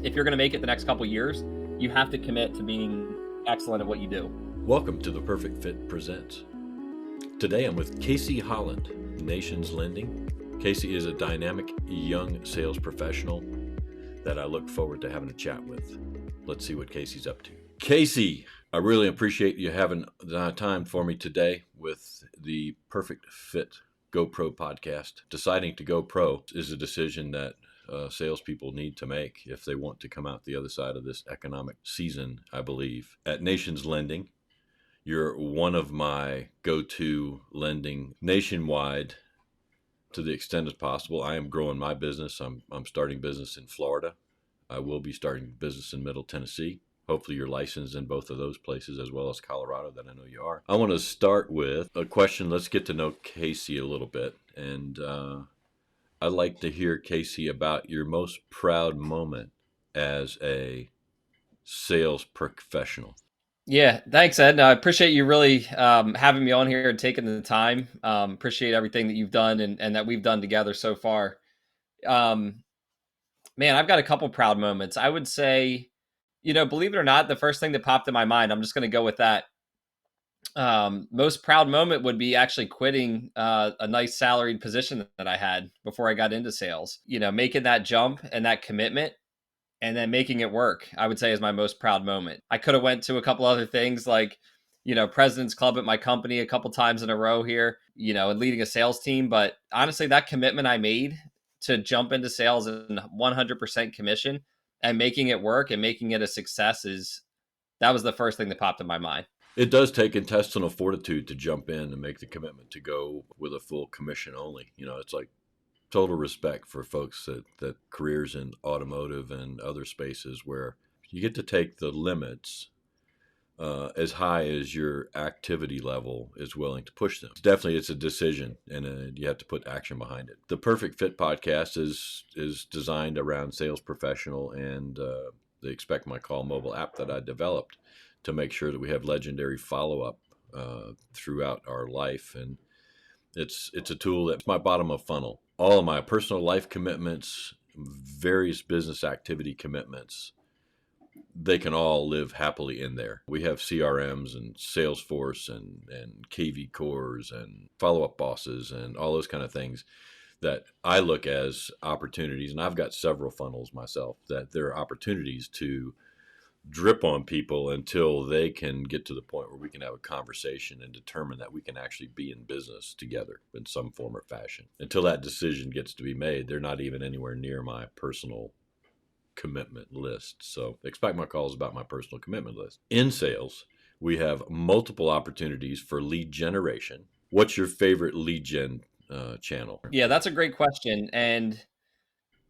if you're going to make it the next couple years, you have to commit to being excellent at what you do. Welcome to The Perfect Fit Presents. Today I'm with Casey Holland, Nations Lending. Casey is a dynamic young sales professional that I look forward to having a chat with. Let's see what Casey's up to. Casey, I really appreciate you having the time for me today with the Perfect Fit Go Pro podcast. Deciding to go pro is a decision that salespeople need to make if they want to come out the other side of this economic season, I believe. At Nations Lending, you're one of my go-to lending nationwide to the extent as possible. I am growing my business. I'm starting business in Florida. I will be starting business in Middle Tennessee. Hopefully you're licensed in both of those places as well as Colorado, that I know you are. I want to start with a question. Let's get to know Casey a little bit. And I'd like to hear, Casey, about your most proud moment as a sales professional. Yeah, thanks, Ed. No, I appreciate you really having me on here and taking the time. Appreciate everything that you've done and that we've done together so far. Man, I've got a couple proud moments. I would say, believe it or not, the first thing that popped in my mind, I'm just going to go with that. Most proud moment would be actually quitting a nice salaried position that I had before I got into sales. Making that jump and that commitment and then making it work, I would say, is my most proud moment. I could have went to a couple other things like, President's Club at my company a couple times in a row here, and leading a sales team. But honestly, that commitment I made to jump into sales and 100% commission and making it work and making it a success that was the first thing that popped in my mind. It does take intestinal fortitude to jump in and make the commitment to go with a full commission only. It's like total respect for folks that careers in automotive and other spaces where you get to take the limits as high as your activity level is willing to push them. It's a decision, and you have to put action behind it. The Perfect Fit podcast is designed around sales professional and the Expect My Call mobile app that I developed to make sure that we have legendary follow-up throughout our life. And it's a tool that's my bottom of funnel. All of my personal life commitments, various business activity commitments, they can all live happily in there. We have CRMs and Salesforce and KV cores and follow-up bosses and all those kind of things that I look as opportunities. And I've got several funnels myself that there are opportunities to drip on people until they can get to the point where we can have a conversation and determine that we can actually be in business together in some form or fashion. Until that decision gets to be made, they're not even anywhere near my personal commitment list. So Expect My Calls about my personal commitment list. In sales, we have multiple opportunities for lead generation. What's your favorite lead gen channel? Yeah, that's a great question. And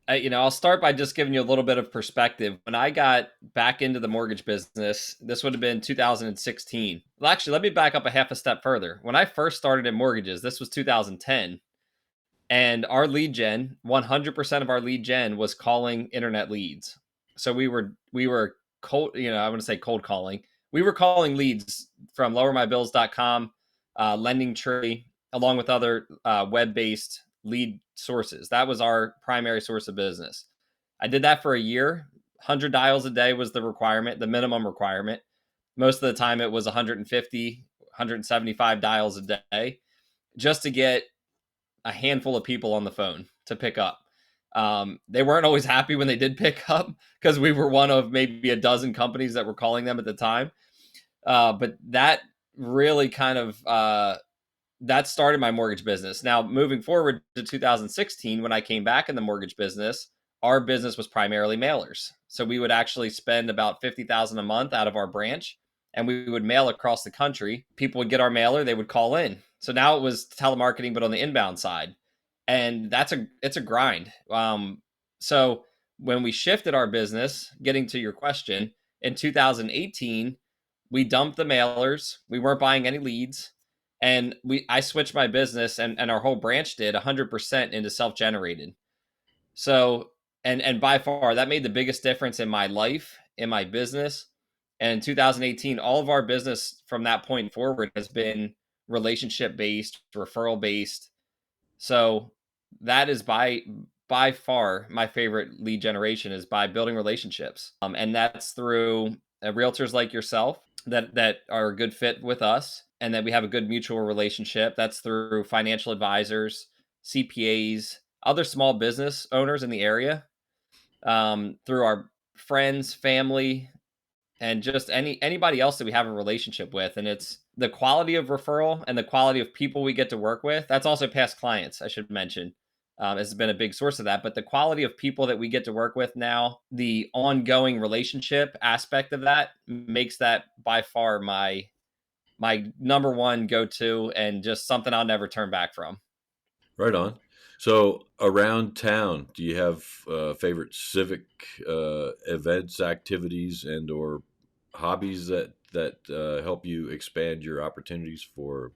I'll start by just giving you a little bit of perspective. When I got back into the mortgage business, this would have been 2016. Well, actually, let me back up a half a step further. When I first started in mortgages, this was 2010. And our lead gen, 100% of our lead gen was calling internet leads. So we were cold, I want to say cold calling. We were calling leads from lowermybills.com, LendingTree, along with other web-based lead sources. That was our primary source of business. I did that for a year. 100 dials a day was the requirement, the minimum requirement. Most of the time it was 150, 175 dials a day just to get a handful of people on the phone to pick up. They weren't always happy when they did pick up because we were one of maybe a dozen companies that were calling them at the time. But that really kind of that started my mortgage business. Now, moving forward to 2016, when I came back in the mortgage business, our business was primarily mailers. So we would actually spend about $50,000 a month out of our branch, and we would mail across the country. People would get our mailer, they would call in. So now it was telemarketing, but on the inbound side, and it's a grind. So when we shifted our business, getting to your question, in 2018, we dumped the mailers. We weren't buying any leads. And I switched my business and our whole branch did 100% into self-generated. So, and by far that made the biggest difference in my life, in my business. And in 2018, all of our business from that point forward has been relationship based, referral based. So that is by by far my favorite lead generation is by building relationships. And that's through realtors like yourself that are a good fit with us and that we have a good mutual relationship. That's through financial advisors, CPAs, other small business owners in the area, through our friends, family, and just anybody else that we have a relationship with. And it's the quality of referral and the quality of people we get to work with. That's also past clients, I should mention, has been a big source of that. But the quality of people that we get to work with now, the ongoing relationship aspect of that makes that by far my number one go to, and just something I'll never turn back from. Right on. So around town, do you have favorite civic events, activities, and or hobbies that help you expand your opportunities for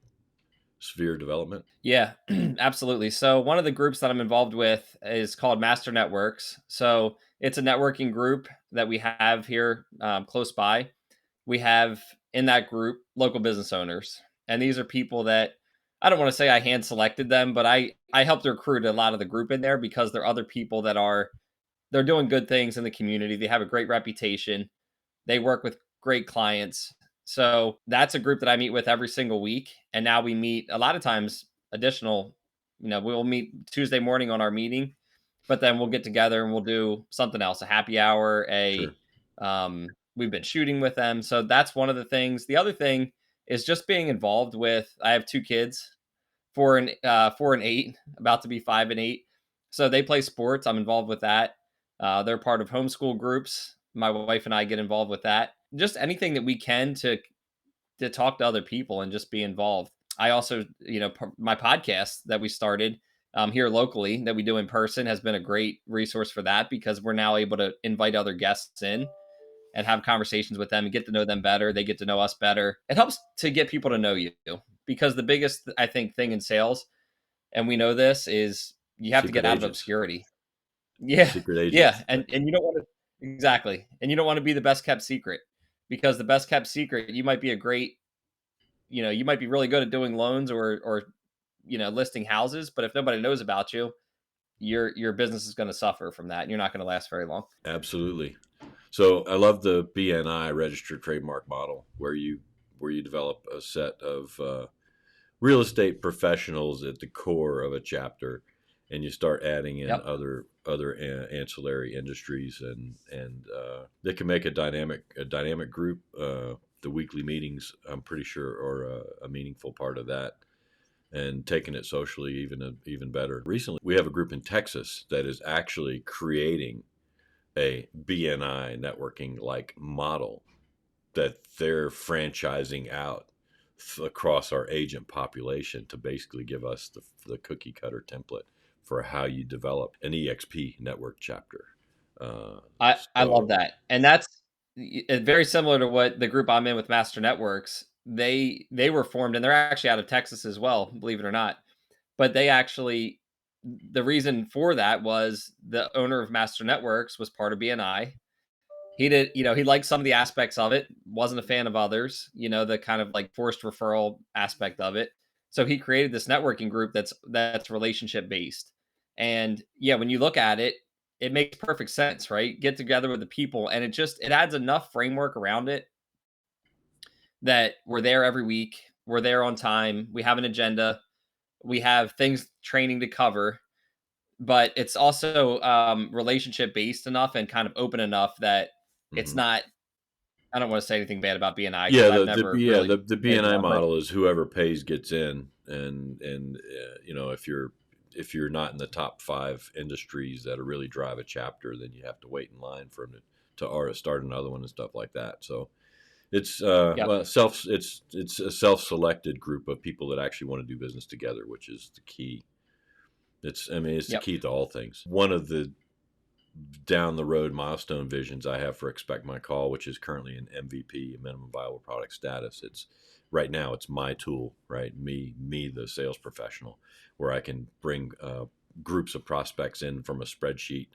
sphere development? Yeah, absolutely. So one of the groups that I'm involved with is called Master Networks. So it's a networking group that we have here, close by. We have in that group local business owners, and these are people that I don't want to say I hand selected them, but I helped recruit a lot of the group in there because they're other people that they're doing good things in the community. They have a great reputation. They work with great clients. So that's a group that I meet with every single week. And now we meet a lot of times additional, we'll meet Tuesday morning on our meeting, but then we'll get together and we'll do something else, a happy hour, Sure. we've been shooting with them. So that's one of the things. The other thing is just being involved with, I have two kids, 4 and 8, about to be 5 and 8. So they play sports. I'm involved with that. They're part of homeschool groups. My wife and I get involved with that. Just anything that we can to talk to other people and just be involved. I also, my podcast that we started here locally that we do in person has been a great resource for that because we're now able to invite other guests in and have conversations with them and get to know them better. They get to know us better. It helps to get people to know you because the biggest, I think, thing in sales, and we know this, is you have to Secret get out of agents. obscurity. Yeah, Secret yeah, agents. and you don't want to, exactly, and you don't want to be the best kept secret, because the best kept secret, you might be a great, you might be really good at doing loans or listing houses, but if nobody knows about you, your business is going to suffer from that, and you're not going to last very long. Absolutely. So I love the BNI registered trademark model where you develop a set of real estate professionals at the core of a chapter, and you start adding in Yep. other ancillary industries, and they can make a dynamic group. The weekly meetings, I'm pretty sure, are a meaningful part of that, and taking it socially even better. Recently, we have a group in Texas that is actually creating a BNI networking like model that they're franchising out across our agent population to basically give us the cookie cutter template for how you develop an EXP network chapter. Uh, I love so, that, and that's very similar to what the group I'm in with Master Networks. They were formed, and they're actually out of Texas as well, believe it or not. But they actually, the reason for that was the owner of Master Networks was part of BNI. He did, he liked some of the aspects of it, wasn't a fan of others, the kind of like forced referral aspect of it. So he created this networking group that's relationship based. And yeah, when you look at it, it makes perfect sense, right? Get together with the people, and it adds enough framework around it that we're there every week, we're there on time, we have an agenda, we have things training to cover, but it's also relationship based enough and kind of open enough that it's mhm. not, I don't want to say anything bad about BNI because Yeah, I've the never yeah really the made BNI one, but model is whoever pays gets in, and if you're not in the top five industries that really drive a chapter, then you have to wait in line for them to start another one and stuff like that. So it's yep, well, it's a self-selected group of people that actually want to do business together, which is the key. It's the yep, key to all things. One of the down the road milestone visions I have for Expect My Call, which is currently an MVP, a minimum viable product status. It's right now it's my tool, right? Me, the sales professional, where I can bring groups of prospects in from a spreadsheet,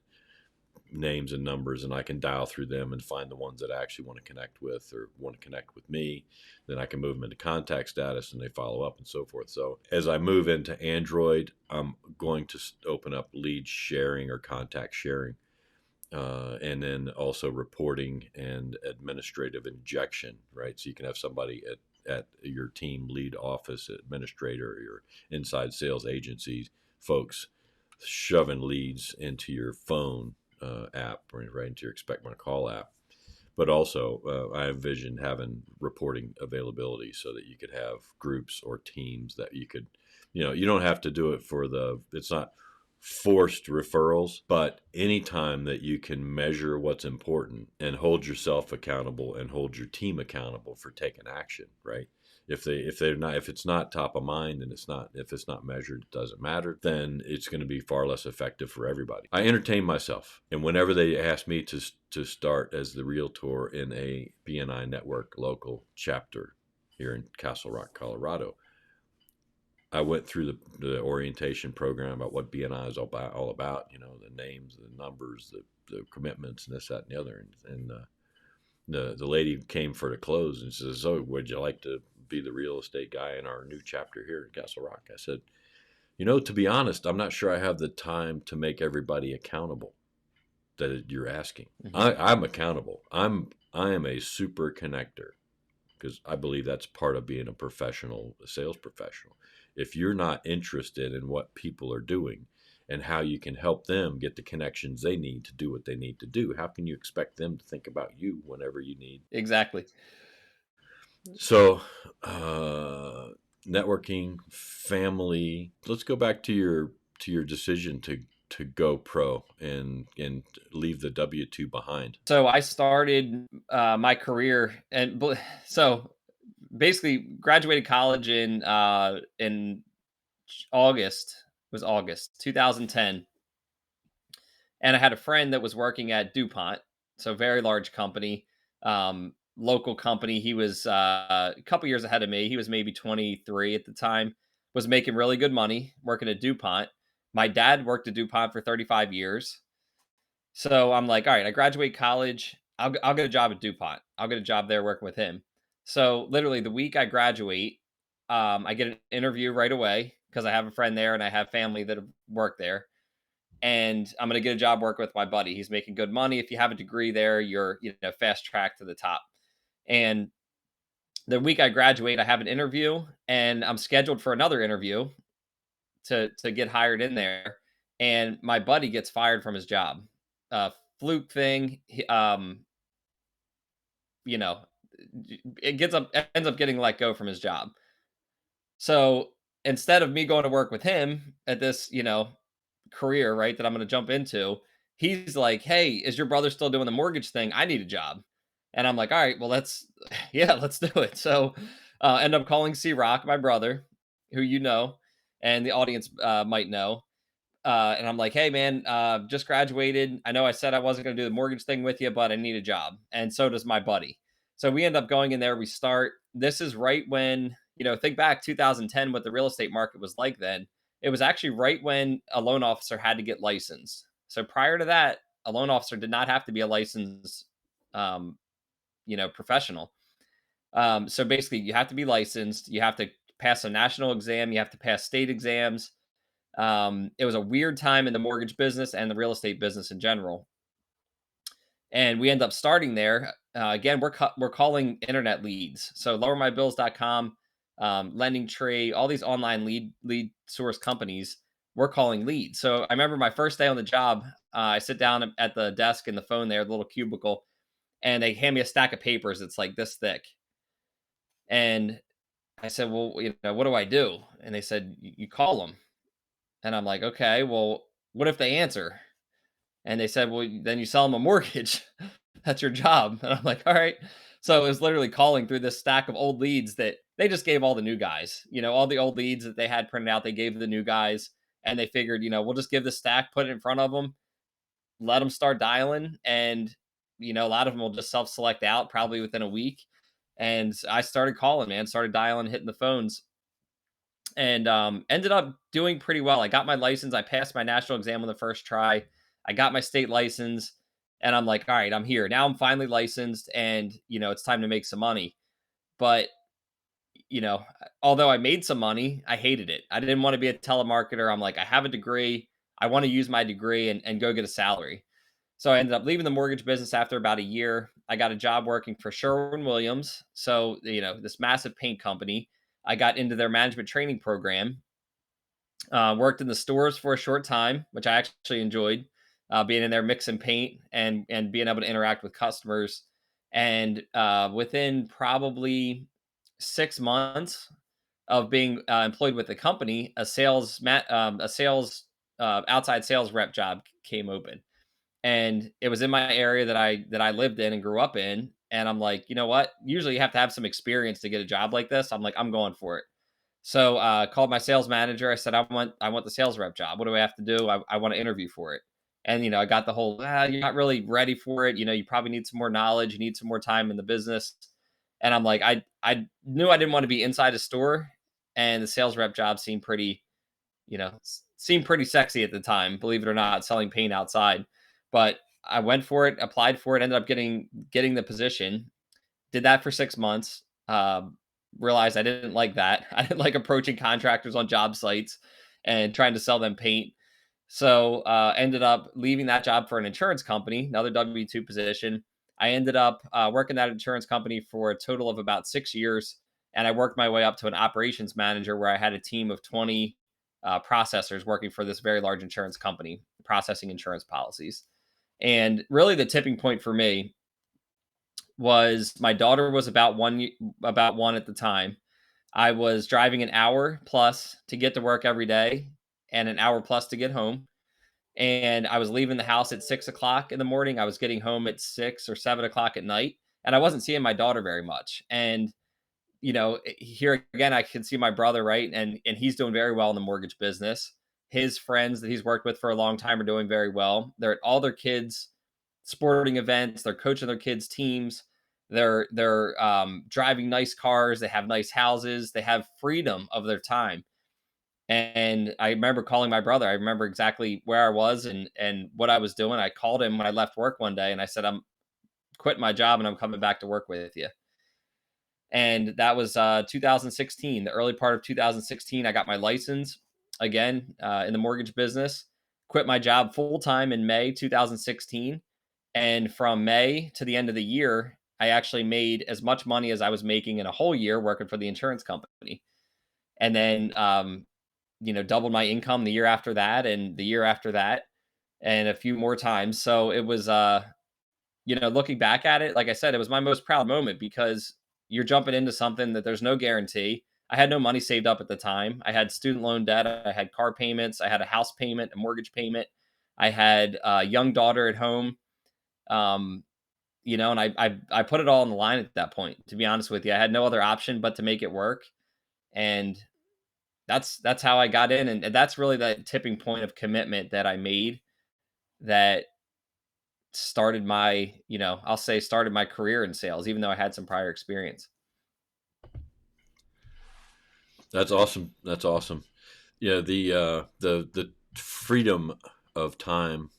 names and numbers, and I can dial through them and find the ones that I actually want to connect with or want to connect with me. Then I can move them into contact status and they follow up and so forth. So as I move into Android, I'm going to open up lead sharing or contact sharing. And then also reporting and administrative injection, right? So you can have somebody at your team lead office administrator, your inside sales agencies folks shoving leads into your phone app, right into your Expect My Call app. But also, I envision having reporting availability so that you could have groups or teams that you could, you don't have to do it it's not forced referrals, but anytime that you can measure what's important and hold yourself accountable and hold your team accountable for taking action, right? If it's not top of mind and if it's not measured, it doesn't matter, then it's going to be far less effective for everybody. I entertain myself, and whenever they ask me to start as the realtor in a BNI network local chapter here in Castle Rock, Colorado, I went through the orientation program about what BNI is all about, the names, the numbers, the commitments, and this, that, and the other. And the lady came for the close and says, "Oh, would you like to be the real estate guy in our new chapter here in Castle Rock?" I said, to be honest, I'm not sure I have the time to make everybody accountable that you're asking. Mm-hmm. I'm accountable. I am a super connector, because I believe that's part of being a sales professional. If you're not interested in what people are doing and how you can help them get the connections they need to do what they need to do, how can you expect them to think about you whenever you need? Exactly. So, networking, family. Let's go back to your decision to go pro and leave the W-2 behind. So I started my career, and so basically graduated college in August. It was August 2010, and I had a friend that was working at DuPont, so very large company, local company. He was a couple years ahead of me. He was maybe 23 at the time. Was making really good money working at DuPont. My dad worked at DuPont for 35 years. So I'm like, all right, I graduate college. I'll get a job at DuPont. I'll get a job there working with him. So literally the week I graduate, I get an interview right away because I have a friend there and I have family that have worked there. And I'm going to get a job working with my buddy. He's making good money. If you have a degree there, you're fast track to the top. And the week I graduate, I have an interview, and I'm scheduled for another interview to get hired in there. And my buddy gets fired from his job. Fluke thing. You know, it ends up getting let go from his job. So instead of me going to work with him at this, career, right, that I'm going to jump into, he's like, "Hey, is your brother still doing the mortgage thing? I need a job." And I'm like, "All right, well, yeah, let's do it." So end up calling C Rock, my brother, who and the audience might know. And I'm like, "Hey, man, just graduated. I know I said I wasn't going to do the mortgage thing with you, but I need a job." And so does my buddy. So we end up going in there. We start. This is right when, think back 2010, what the real estate market was like then. It was actually right when a loan officer had to get licensed. So prior to that, a loan officer did not have to be a licensed, um, professional. So basically, you have to be licensed. You have to pass a national exam. You have to pass state exams. It was a weird time in the mortgage business and the real estate business in general. And we end up starting there. Again, we're calling internet leads. So lowermybills.com, Lending Tree, all these online lead source companies, we're calling leads. So I remember my first day on the job, I sit down at the desk in the phone there, the little cubicle, and they hand me a stack of papers. It's like this thick. And I said, "Well, what do I do?" And they said, "You call them." And I'm like, "Okay, well, what if they answer?" And they said, "Well, then you sell them a mortgage. That's your job." And I'm like, "All right." So it was literally calling through this stack of old leads that they just gave all the new guys. All the old leads that they had printed out, they gave the new guys. And they figured, we'll just give the stack, put it in front of them, let them start dialing. And, a lot of them will just self select out probably within a week. And I started calling, man, started dialing, hitting the phones, and ended up doing pretty well. I got my license. I passed my national exam on the first try. I got my state license. And I'm like, all right, I'm here. Now I'm finally licensed and, it's time to make some money. But, you know, although I made some money, I hated it. I didn't want to be a telemarketer. I'm like, I have a degree. I want to use my degree and go get a salary. So I ended up leaving the mortgage business after about a year. I got a job working for Sherwin-Williams. So, this massive paint company. I got into their management training program. Worked in the stores for a short time, which I actually enjoyed, being in there mixing paint and being able to interact with customers. And within probably 6 months of being employed with the company, a sales outside sales rep job came open, and it was in my area that I lived in and grew up in. And I'm like, you know what? Usually you have to have some experience to get a job like this. I'm like, I'm going for it. So called my sales manager. I said, I want the sales rep job. What do I have to do? I want to interview for it. And I got the whole, you're not really ready for it. You probably need some more knowledge. You need some more time in the business. And I'm like, I knew I didn't want to be inside a store, and the sales rep job seemed pretty sexy at the time, believe it or not, selling paint outside. But I went for it, applied for it, ended up getting the position. Did that for 6 months. Realized I didn't like that. I didn't like approaching contractors on job sites and trying to sell them paint. So ended up leaving that job for an insurance company, another W-2 position. I ended up working that insurance company for a total of about 6 years. And I worked my way up to an operations manager where I had a team of 20 processors working for this very large insurance company, processing insurance policies. And really the tipping point for me was my daughter was about one at the time. I was driving an hour plus to get to work every day and an hour plus to get home. And I was leaving the house at 6 o'clock in the morning. I was getting home at 6 or 7 o'clock at night. And I wasn't seeing my daughter very much. And, here again, I can see my brother, right? And he's doing very well in the mortgage business. His friends that he's worked with for a long time are doing very well. They're at all their kids' sporting events. They're coaching their kids' teams. They're driving nice cars. They have nice houses. They have freedom of their time. And I remember calling my brother. I remember exactly where I was and what I was doing. I called him when I left work one day and I said, I'm quitting my job and I'm coming back to work with you. And that was 2016, the early part of 2016. I got my license again in the mortgage business. Quit my job full time in May 2016, and from May to the end of the year, I actually made as much money as I was making in a whole year working for the insurance company. And then, doubled my income the year after that, and the year after that, and a few more times. So it was looking back at it, like I said, it was my most proud moment because you're jumping into something that there's no guarantee. I had no money saved up at the time. I had student loan debt. I had car payments. I had a house payment, a mortgage payment. I had a young daughter at home. Um, and I put it all on the line at that point. To be honest with you, I had no other option but to make it work, and that's how I got in, and that's really that tipping point of commitment that I made that started my, I'll say started my career in sales, even though I had some prior experience. That's awesome. That's awesome. Yeah, the freedom of time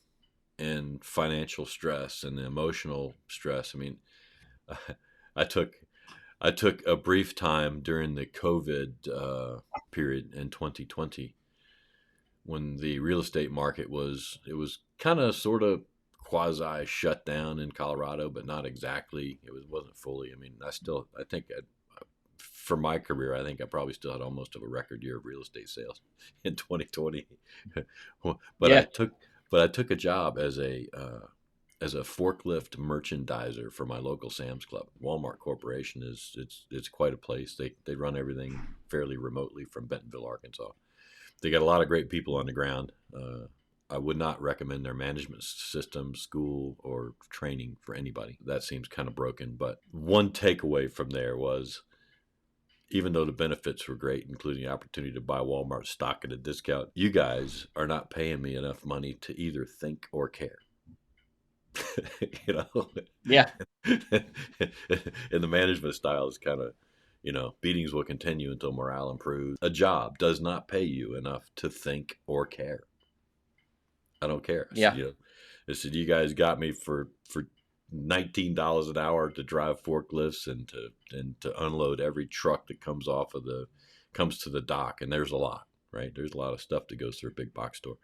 and financial stress and the emotional stress. I mean, I took I took a brief time during the COVID period in 2020 when the real estate market was kind of sort of quasi shut down in Colorado, but not exactly. Wasn't fully. I mean, I think for my career, I think I probably still had almost of a record year of real estate sales in 2020. but I Yeah. took but I took a job as a forklift merchandiser for my local Sam's Club. Walmart Corporation it's quite a place. They run everything fairly remotely from Bentonville, Arkansas. They got a lot of great people on the ground. I would not recommend their management system, school, or training for anybody. That seems kind of broken. But one takeaway from there was, even though the benefits were great, including the opportunity to buy Walmart stock at a discount, you guys are not paying me enough money to either think or care. you know, Yeah. and the management style is kind of, beatings will continue until morale improves. A job does not pay you enough to think or care. I don't care. I said, Yeah. They said, "You guys got me for $19 an hour to drive forklifts and to unload every truck that comes to the dock." And there's a lot, right? There's a lot of stuff that goes through a big box store.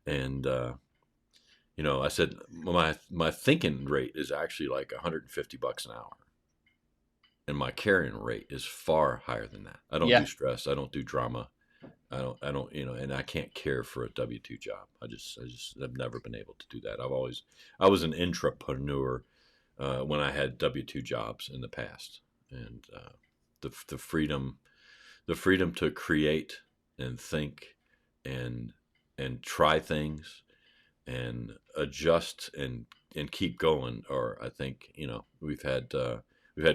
And I said my thinking rate is actually like $150 an hour, and my carrying rate is far higher than that. I don't do Yeah. stress. I don't do drama. I don't, and I can't care for a W-2 job. I've never been able to do that. I was an intrapreneur when I had W-2 jobs in the past, and the freedom to create and think and try things and adjust and keep going. Or I think we've had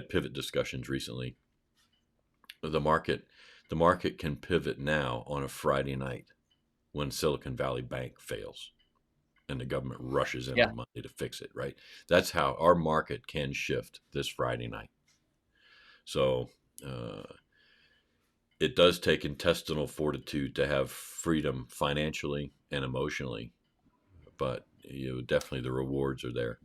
pivot discussions recently. The market can pivot now on a Friday night when Silicon Valley Bank fails and the government rushes in Yeah. on Monday to fix it, right? That's how our market can shift this Friday night. So it does take intestinal fortitude to have freedom financially and emotionally, but definitely the rewards are there.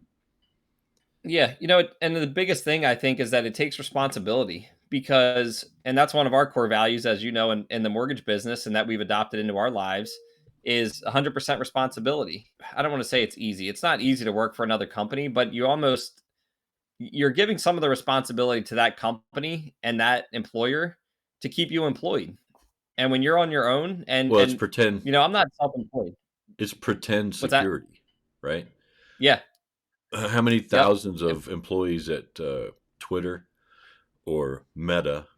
Yeah, and the biggest thing I think is that it takes responsibility because, and that's one of our core values, as you know, in the mortgage business, and that we've adopted into our lives is 100% responsibility. I don't want to say it's easy. It's not easy to work for another company, but you're giving some of the responsibility to that company and that employer to keep you employed. And when you're on your own, Well, I'm not self-employed. it's pretend What's that? security, right? Yeah. How many Yep. thousands of employees at Twitter or Meta,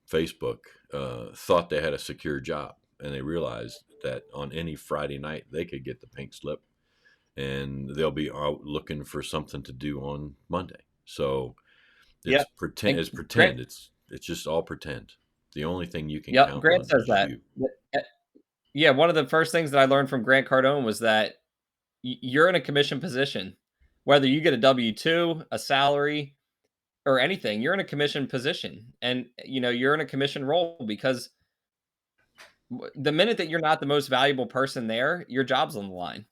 Facebook, thought they had a secure job, and they realized that on any Friday night they could get the pink slip, and they'll be out looking for something to do on Monday. So it's Yep. pretend. And It's Grant, pretend. It's just all pretend. The only thing you can yep, count Grant on says is that. you. Yeah, one of the first things that I learned from Grant Cardone was that you're in a commission position. Whether you get a W-2, a salary, or anything, you're in a commission position. And you're in a commission role because the minute that you're not the most valuable person there, your job's on the line.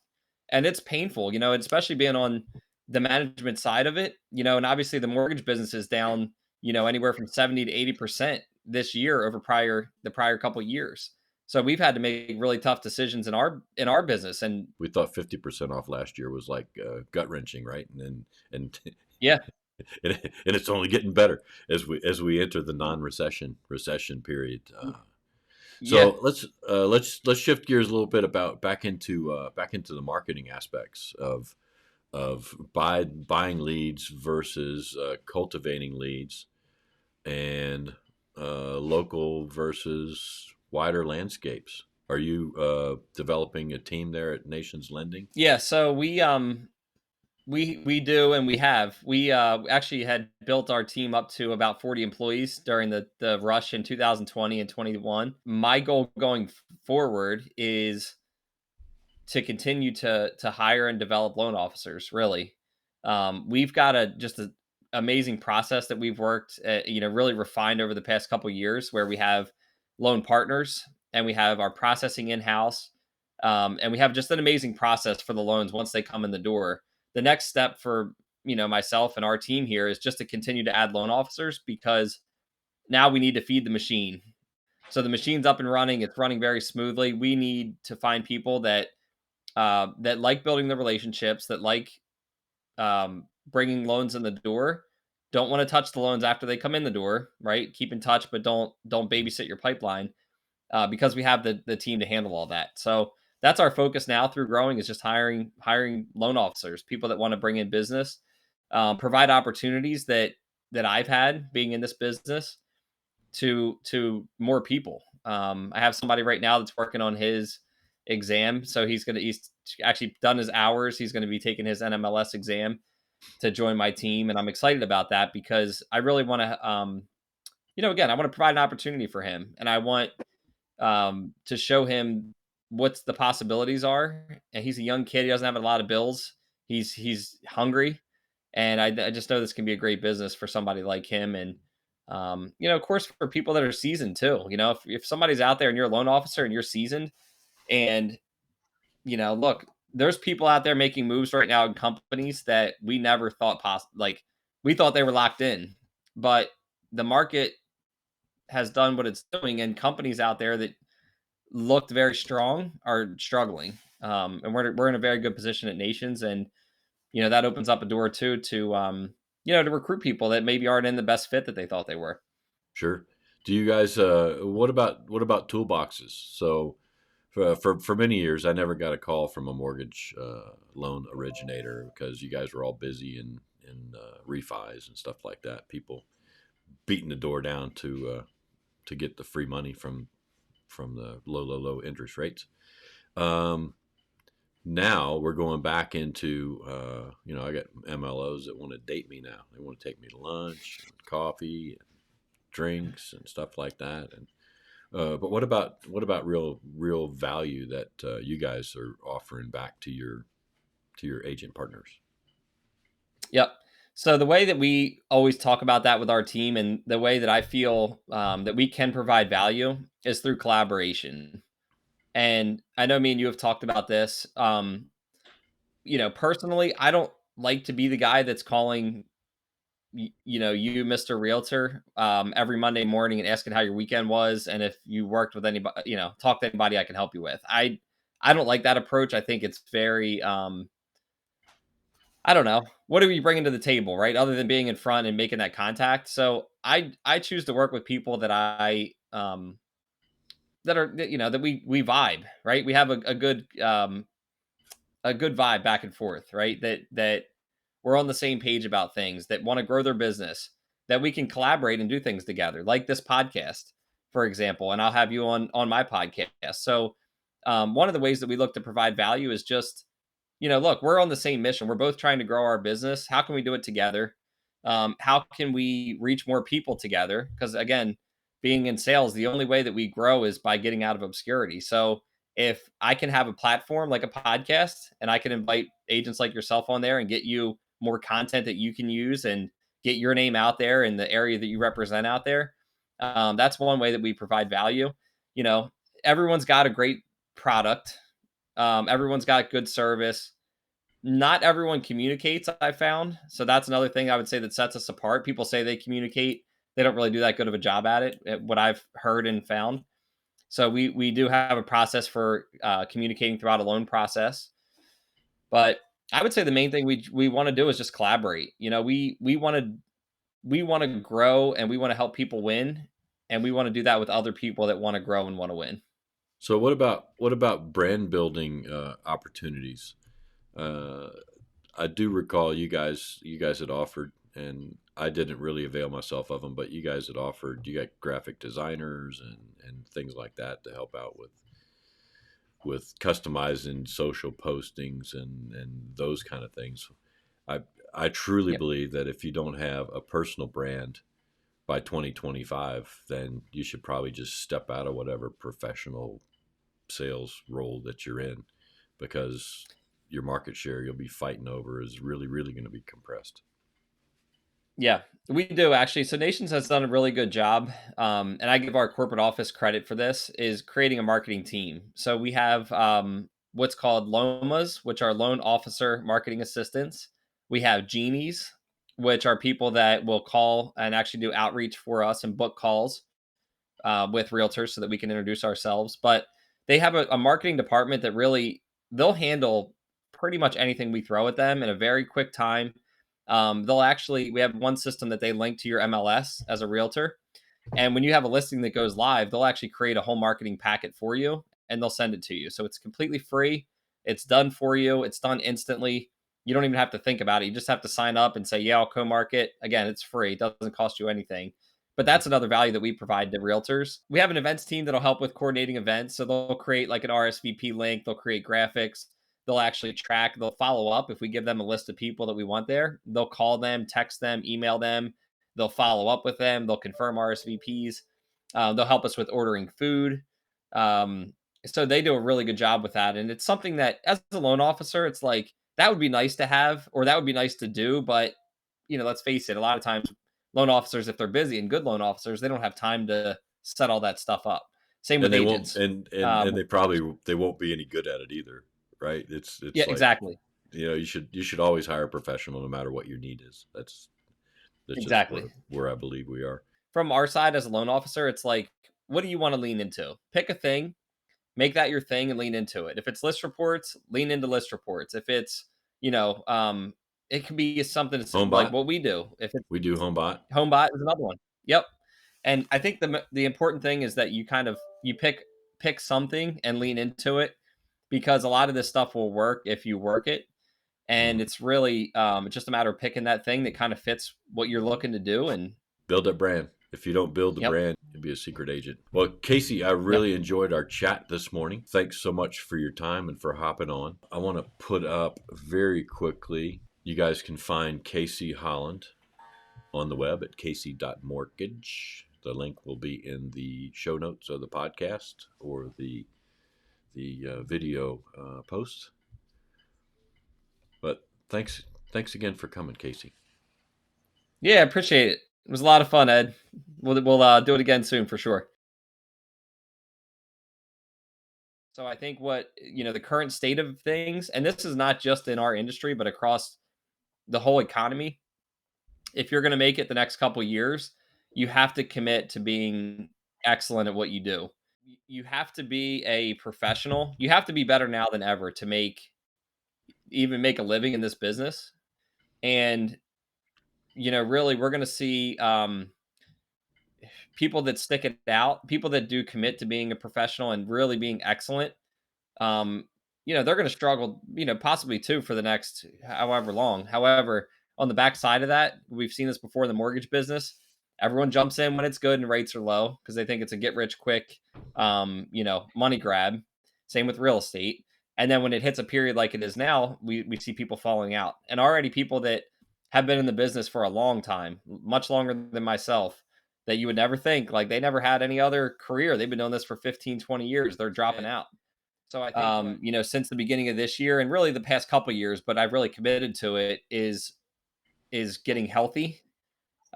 And it's painful, especially being on the management side of it, and obviously the mortgage business is down, anywhere from 70 to 80% this year over the prior couple years. So we've had to make really tough decisions in our business. And We thought 50% off last year was like gut wrenching, right? And yeah, and it's only getting better as we enter the recession period. yeah, So let's shift gears a little bit about back into the marketing aspects of buying leads versus cultivating leads, and local versus wider landscapes. Are you developing a team there at Nations Lending? yeah. So we do, and we actually had built our team up to about 40 employees during the rush in 2020 and 21. My goal going forward is to continue to hire and develop loan officers. Really, we've got just an amazing process that we've worked, really refined over the past couple years, where we have loan partners and we have our processing in house, and we have just an amazing process for the loans once they come in the door. The next step for myself and our team here is just to continue to add loan officers because now we need to feed the machine. So the machine's up and running; it's running very smoothly. We need to find people that like building the relationships, that like bringing loans in the door, don't want to touch the loans after they come in the door, right? Keep in touch, but don't babysit your pipeline because we have the team to handle all that. So that's our focus now through growing is just hiring loan officers, people that want to bring in business, provide opportunities that I've had being in this business to more people. I have somebody right now that's working on his exam, so he's actually done his hours. He's going to be taking his NMLS exam to join my team, and I'm excited about that because I really want to, again, I want to provide an opportunity for him, and I want to show him what's the possibilities are. And he's a young kid; he doesn't have a lot of bills. He's hungry, and I just know this can be a great business for somebody like him. And of course, for people that are seasoned too. If somebody's out there and you're a loan officer and you're seasoned, and look, there's people out there making moves right now in companies that we never thought possible. Like we thought they were locked in, but the market has done what it's doing, and companies out there that looked very strong are struggling. And we're in a very good position at Nations, and that opens up a door too to to recruit people that maybe aren't in the best fit that they thought they were. Sure. Do you guys? What about toolboxes? So, for many years, I never got a call from a mortgage loan originator because you guys were all busy in refis and stuff like that. People beating the door down to get the free money from the low interest rates. Um, Now we're going back into I got MLOs that want to date me now. They want to take me to lunch, and coffee, and drinks, and stuff like that. And but what about real value that you guys are offering back to your agent partners? Yep. So the way that we always talk about that with our team, and the way that I feel that we can provide value, is through collaboration. And I know me and you have talked about this. Personally, I don't like to be the guy that's calling you, Mr. Realtor, every Monday morning and asking how your weekend was and if you worked with anybody, talk to anybody I can help you with. I don't like that approach. I think it's very I don't know. What are you bringing to the table, right? Other than being in front and making that contact. So I choose to work with people that I that are that we vibe, right? We have a good vibe back and forth, right? That we're on the same page about things, that want to grow their business, that we can collaborate and do things together, like this podcast, for example. And I'll have you on my podcast. So one of the ways that we look to provide value is just look, we're on the same mission. We're both trying to grow our business. How can we do it together? How can we reach more people together? Because again, being in sales, the only way that we grow is by getting out of obscurity. So if I can have a platform like a podcast and I can invite agents like yourself on there and get you more content that you can use and get your name out there in the area that you represent out there, that's one way that we provide value. You know, everyone's got a great product. Everyone's got good service. Not everyone communicates, I found. So that's another thing I would say that sets us apart. People say they communicate. They don't really do that good of a job at it, what I've heard and found. So we do have a process for communicating throughout a loan process. But I would say the main thing we want to do is just collaborate. We want to grow and we want to help people win, and we want to do that with other people that want to grow and want to win. So what about brand building opportunities? Uh, I do recall you guys had offered, and I didn't really avail myself of them, but you guys had offered. You got graphic designers and things like that to help out with customizing social postings and those kind of things. I I truly Yep. believe that if you don't have a personal brand by 2025, then you should probably just step out of whatever professional sales role that you're in, because your market share you'll be fighting over is really, really going to be compressed. Yeah, we do actually. So Nations has done a really good job, and I give our corporate office credit for this, is creating a marketing team. So we have what's called LOMAs, which are loan officer marketing assistants. We have genies, which are people that will call and actually do outreach for us and book calls with realtors so that we can introduce ourselves. But they have a marketing department that really they'll handle pretty much anything we throw at them in a very quick time. We have one system that they link to your MLS as a realtor, and when you have a listing that goes live, they'll actually create a whole marketing packet for you and they'll send it to you. So it's completely free. It's done for you. It's done instantly. You don't even have to think about it. You just have to sign up and say, yeah, I'll co-market. Again, it's free. It doesn't cost you anything. But Mhm. that's another value that we provide to realtors. We have an events team that'll help with coordinating events. So they'll create like an RSVP link, they'll create graphics, they'll actually track, they'll follow up if we give them a list of people that we want there. They'll call them, text them, email them. They'll follow up with them. They'll confirm RSVPs. They'll help us with ordering food. Um, so they do a really good job with that. And it's something that, as a loan officer, it's like that would be nice to have, or that would be nice to do. But let's face it, a lot of times loan officers, if they're busy, and good loan officers, they don't have time to set all that stuff up. Same And with they won't, agents. and they probably they won't be any good at it either, right? It's Yeah, like, exactly. you should always hire a professional no matter what your need is. That's just Exactly. where I believe we are. From our side as a loan officer, it's like, what do you want to lean into? Pick a thing, make that your thing and lean into it. If it's list reports, lean into list reports. If it's, you know, it can be something like HomeBot, what we do. If it's we do HomeBot. HomeBot is another one. Yep. And I think the important thing is that you pick something and lean into it, because a lot of this stuff will work if you work it. And Mhm. it's really it's just a matter of picking that thing that kind of fits what you're looking to do. And Build that brand. If you don't build the yep, brand, you'll be a secret agent. Well, Casey, I yep. really enjoyed our chat this morning. Thanks so much for your time and for hopping on. I want to put up very quickly, you guys can find Casey Holland on the web at Casey.mortgage. The link will be in the show notes of the podcast or the video post. But thanks again for coming, Casey. Yeah, I appreciate it. It was a lot of fun, Ed. We'll do it again soon for sure. So I think the current state of things, and this is not just in our industry, but across the whole economy. If you're going to make it the next couple years, you have to commit to being excellent at what you do. You have to be a professional. You have to be better now than ever to make a living in this business. And really, we're going to see people that stick it out, people that do commit to being a professional and really being excellent. um, they're going to struggle, possibly too for the next however long. However, on the backside of that, we've seen this before in the mortgage business. Everyone jumps in when it's good and rates are low because they think it's a get rich quick, money grab. Same with real estate. And then when it hits a period like it is now, we see people falling out, and already people that have been in the business for a long time, much longer than myself, that you would never think, like, they never had any other career. They've been doing this for 15, 20 years. They're dropping out. So I think Since the beginning of this year and really the past couple years, but I've really committed to it, is getting healthy.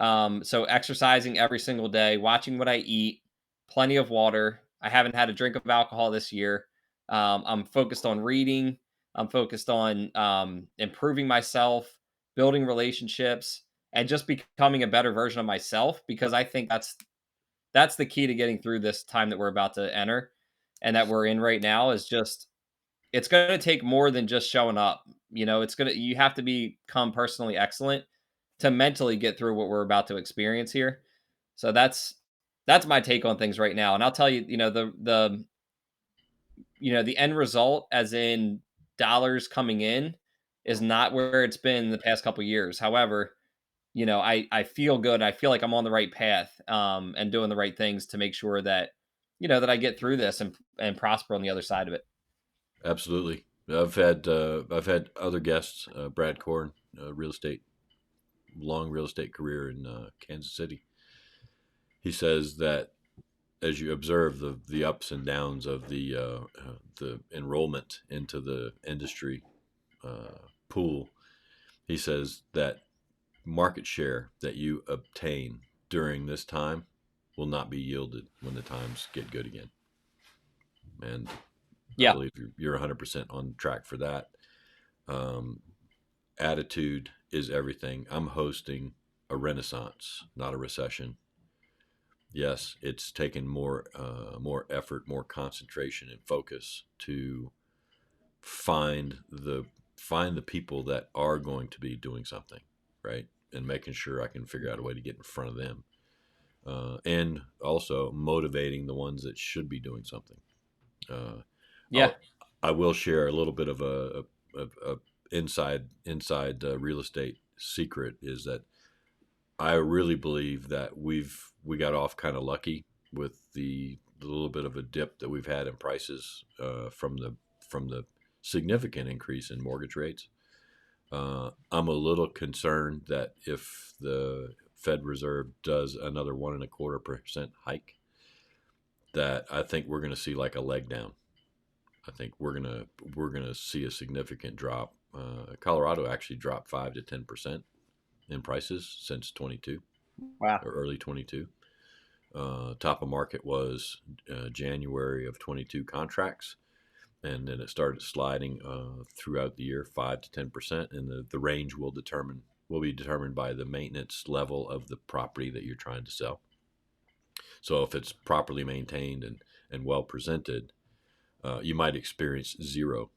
So exercising every single day, watching what I eat, plenty of water. I haven't had a drink of alcohol this year. I'm focused on reading. I'm focused on improving myself, building relationships, and just becoming a better version of myself, because I think that's the key to getting through this time that we're about to enter and that we're in right now. Is just, it's going to take more than just showing up. You have to become personally excellent to mentally get through what we're about to experience here. So that's my take on things right now. And I'll tell you, the end result, as in dollars coming in, is not where it's been the past couple years. However, I feel good. I feel like I'm on the right path, and doing the right things to make sure that, that I get through this and prosper on the other side of it. absolutely. I've had other guests, Brad Korn, long real estate career in Kansas City. He says that as you observe the ups and downs of the enrollment into the industry pool, he says that market share that you obtain during this time will not be yielded when the times get good again. And I Yeah. believe you're 100% on track for that. Um, Attitude is everything. I'm hosting a renaissance, not a recession. Yes, it's taken more effort, more concentration and focus to find the find the people that are going to be doing something, right, and making sure I can figure out a way to get in front of them, and also motivating the ones that should be doing something. Uh, Yeah. I'll I will share a little bit of a inside real estate secret is that I really believe that we got off kind of lucky with the little bit of a dip that we've had in prices from the significant increase in mortgage rates. I'm a little concerned that if the Fed Reserve does another 1.25% hike, that I think we're going to see like a leg down. I think we're gonna see a significant drop. Colorado actually dropped 5 to 10% in prices since 22 Wow. or early 22. Top of market was January of 22 contracts. and then it started sliding throughout the year, 5 to 10%, and the range will be determined by the maintenance level of the property that you're trying to sell. So if it's properly maintained and well presented, you might experience 0%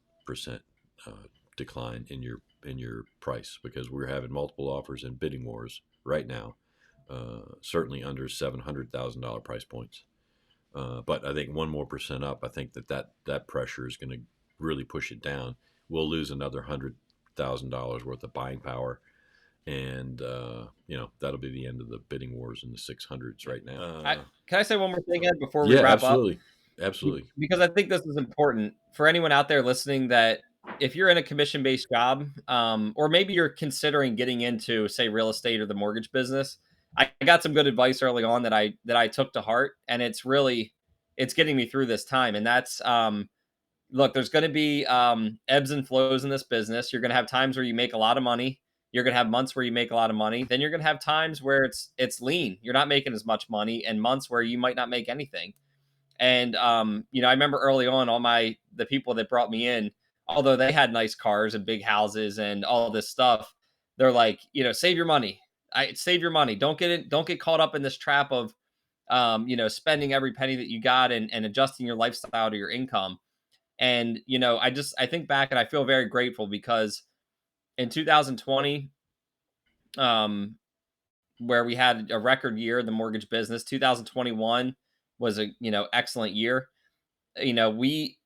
decline in your price, because we're having multiple offers and bidding wars right now, certainly under $700,000 price points. But I think 1% more up, I think that pressure is going to really push it down. We'll lose another $100,000 worth of buying power, and that'll be the end of the bidding wars in the 600s right now. Can I say one more thing, Ed, before we Yeah, wrap absolutely. up? Absolutely. Because I think this is important for anyone out there listening, that if you're in a commission-based job, or maybe you're considering getting into, say, real estate or the mortgage business, I got some good advice early on that I took to heart, and it's getting me through this time. And that's, look, there's going to be ebbs and flows in this business. You're going to have times where you make a lot of money. You're going to have months where you make a lot of money. Then you're going to have times where it's lean. You're not making as much money, and months where you might not make anything. And I remember early on, the people that brought me in, although they had nice cars and big houses and all this stuff, they're like, save your money. Save your money. Don't get caught up in this trap of, spending every penny that you got and adjusting your lifestyle to your income. And, I think back and I feel very grateful, because in 2020, where we had a record year in the mortgage business, 2021 was a, excellent year. We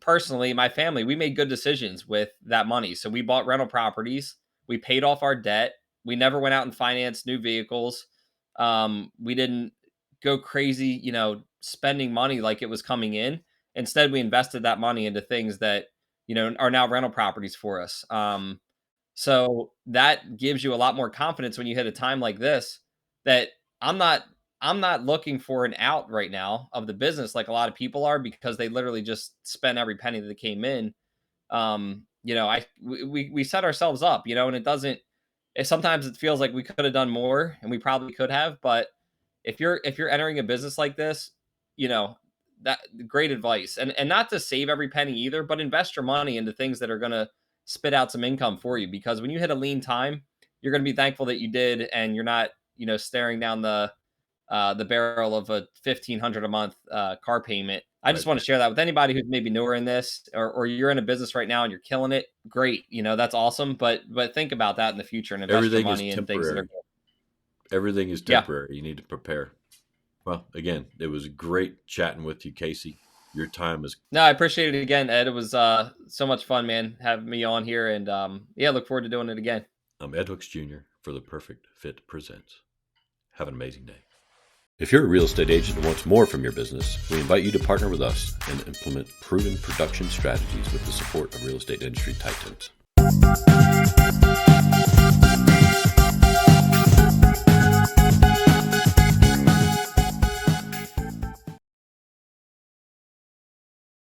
personally, my family, we made good decisions with that money. So we bought rental properties, we paid off our debt, we never went out and financed new vehicles. We didn't go crazy, spending money like it was coming in. Instead, we invested that money into things that, are now rental properties for us. So that gives you a lot more confidence when you hit a time like this, that I'm not looking for an out right now of the business like a lot of people are, because they literally just spent every penny that came in. We set ourselves up, sometimes it feels like we could have done more, and we probably could have, but if you're entering a business like this, that great advice, and not to save every penny either, but invest your money into things that are going to spit out some income for you, because when you hit a lean time, you're going to be thankful that you did, and you're not, staring down the barrel of a $1,500 a month car payment. I just want to share that with anybody who's maybe newer in this, or you're in a business right now and you're killing it. Great, that's awesome. But think about that in the future and invest your money in things that are good. Everything is temporary. Yeah. You need to prepare. Well, again, it was great chatting with you, Casey. Your time is... No, I appreciate it again, Ed. It was so much fun, man, having me on here. And look forward to doing it again. I'm Ed Hooks Jr. for The Perfect Fit Presents. Have an amazing day. If you're a real estate agent and wants more from your business, we invite you to partner with us and implement proven production strategies with the support of real estate industry titans.